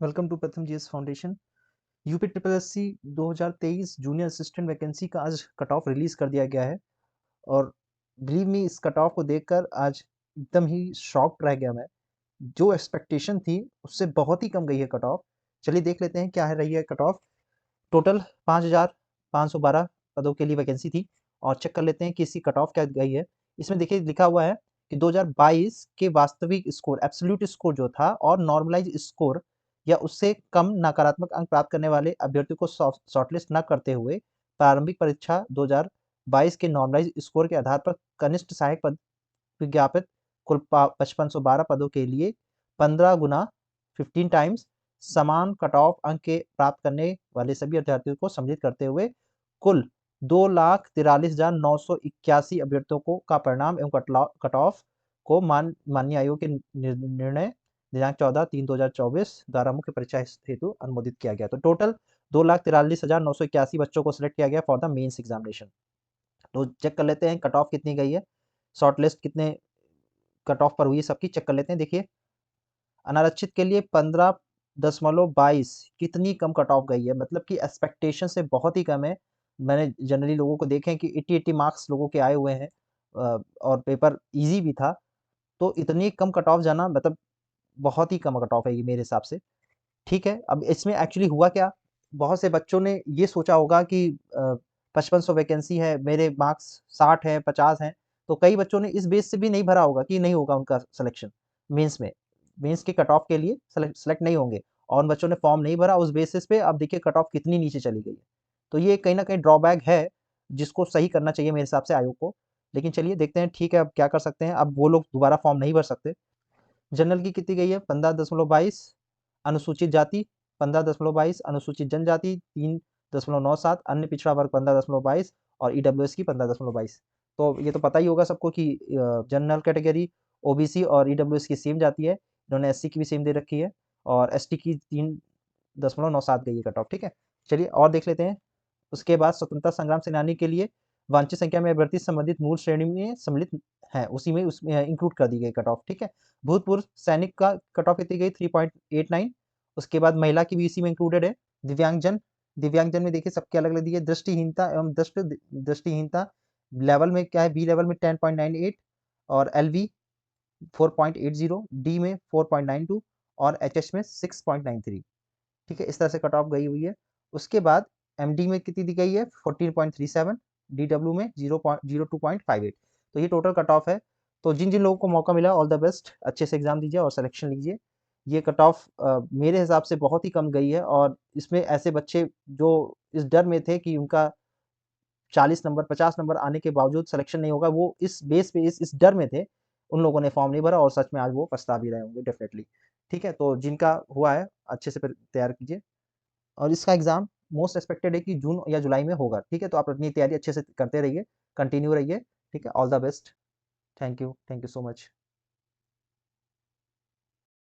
Welcome to Pratham GS foundation. UP triple S C 2023 junior assistant vacancy का आज cut off release कर दिया गया है और बिलीव मी इस कट ऑफ को देखकर आज एकदम ही शॉक्ड रह गया मैं। जो एक्सपेक्टेशन थी उससे बहुत ही कम गई है कट ऑफ। चलिए देख लेते हैं क्या है रही है कट ऑफ। टोटल 5,512 पदों के लिए वैकेंसी थी और चेक कर लेते हैं कि इसकी कट ऑफ क्या गई है। इसमें देखिए लिखा हुआ है कि 2022 के वास्तविक स्कोर एब्सोल्यूट स्कोर जो था और नॉर्मलाइज स्कोर या उससे कम नकारात्मक अंक प्राप्त करने वाले अभ्यर्थियों को शॉर्टलिस्ट न करते हुए प्रारंभिक परीक्षा 2022 के नॉर्मलाइज स्कोर के आधार पर कनिष्ठ सहायक पद विज्ञापित कुल 5512 पदों के लिए 15 गुना 15 टाइम्स समान कट ऑफ अंक के प्राप्त करने वाले सभी अभ्यर्थियों को सम्मिलित करते हुए कुल 2,43,981 अभ्यर्थियों को का परिणाम एवं कट ऑफ को माननीय आयोग के निर्णय दिनांक 14/3/2024 द्वारा मुख्य परीक्षा हेतु अनुमोदित किया गया। तो टोटल 2,43,981 बच्चों को सिलेक्ट किया गया फॉर द मेंस एग्जामिनेशन। तो चेक कर लेते हैं कट ऑफ कितनी गई है, शॉर्ट लिस्ट कितने कट ऑफ पर हुई है सबकी चेक कर लेते हैं। देखिए अनारक्षित के लिए 15.22 कितनी कम कट ऑफ गई है, मतलब कि एक्सपेक्टेशन से बहुत ही कम है। मैंने जनरली लोगों को देखे हैं कि 80-80 मार्क्स लोगों के आए हुए हैं और पेपर इजी भी था। तो इतनी कम कट ऑफ जाना मतलब बहुत ही कम कट ऑफ है ये मेरे हिसाब से। ठीक है, अब इसमें एक्चुअली हुआ क्या, बहुत से बच्चों ने ये सोचा होगा कि 5500 वैकेंसी है, मेरे मार्क्स 60 हैं 50 हैं, तो कई बच्चों ने इस बेस से भी नहीं भरा होगा कि नहीं होगा उनका सिलेक्शन मेंस में। मेंस के कट ऑफ के लिए सेलेक्ट नहीं होंगे और उन बच्चों ने फॉर्म नहीं भरा उस बेसिस पे। अब देखिए कट ऑफ कितनी नीचे चली गई है। तो ये कहीं ना कहीं ड्रॉबैक है जिसको सही करना चाहिए मेरे हिसाब से आयोग को। लेकिन चलिए देखते हैं, ठीक है अब क्या कर सकते हैं। अब वो लोग दोबारा फॉर्म नहीं भर सकते। जनरल की कितनी गई है 15.22, अनुसूचित जाति 15.22, अनुसूचित जनजाति 3.97, अन्य पिछड़ा वर्ग 15.22 और ईडब्ल्यूएस की 15.22। तो ये तो पता ही होगा सबको कि जनरल कैटेगरी ओबीसी और ईडब्ल्यूएस की सेम जाती है, इन्होंने एससी की भी सेम दे रखी है और एसटी की 3.97 गई है कट ऑफ। ठीक है, चलिए और देख लेते हैं। उसके बाद स्वतंत्रता संग्राम सेनानी के लिए वांछित संख्या में अभ्यर्थी संबंधित मूल श्रेणी में सम्मिलित है, उसी में उसमें इंक्लूड कर दी गई कट ऑफ। ठीक है, भूतपूर्व सैनिक का कट ऑफ कितनी गई 3.89। उसके बाद महिला की भी इसी में इंक्लूडेड है। दिव्यांगजन, दिव्यांगजन में देखिए सबके अलग अलग दी है। दृष्टिहीनता एवं दृष्टिहीनता लेवल में क्या है, बी लेवल में 10.98 और एलवी 4.80, डी में 4.92 और एचएस में 6.93। ठीक है, इस तरह से कट ऑफ गई हुई है। उसके बाद एमडी में कितनी दी गई है 14.37, डीडब्ल्यू में 0.02.58। तो ये टोटल कट ऑफ है। तो जिन जिन लोगों को मौका मिला ऑल द बेस्ट, अच्छे से एग्जाम दीजिए और सिलेक्शन लीजिए। ये कट ऑफ मेरे हिसाब से बहुत ही कम गई है और इसमें ऐसे बच्चे जो इस डर में थे कि उनका 40 नंबर 50 नंबर आने के बावजूद सिलेक्शन नहीं होगा, वो इस बेस पे इस डर में थे, उन लोगों ने फॉर्म नहीं भरा और सच में आज वो पछता भी रहे होंगे डेफिनेटली। ठीक है, तो जिनका हुआ है अच्छे से तैयार कीजिए और इसका एग्जाम मोस्ट एक्सपेक्टेड है कि जून या जुलाई में होगा। ठीक है, तो आप अपनी तैयारी अच्छे से करते रहिए, कंटिन्यू रहिए। ठीक है, all the best. Thank you so much.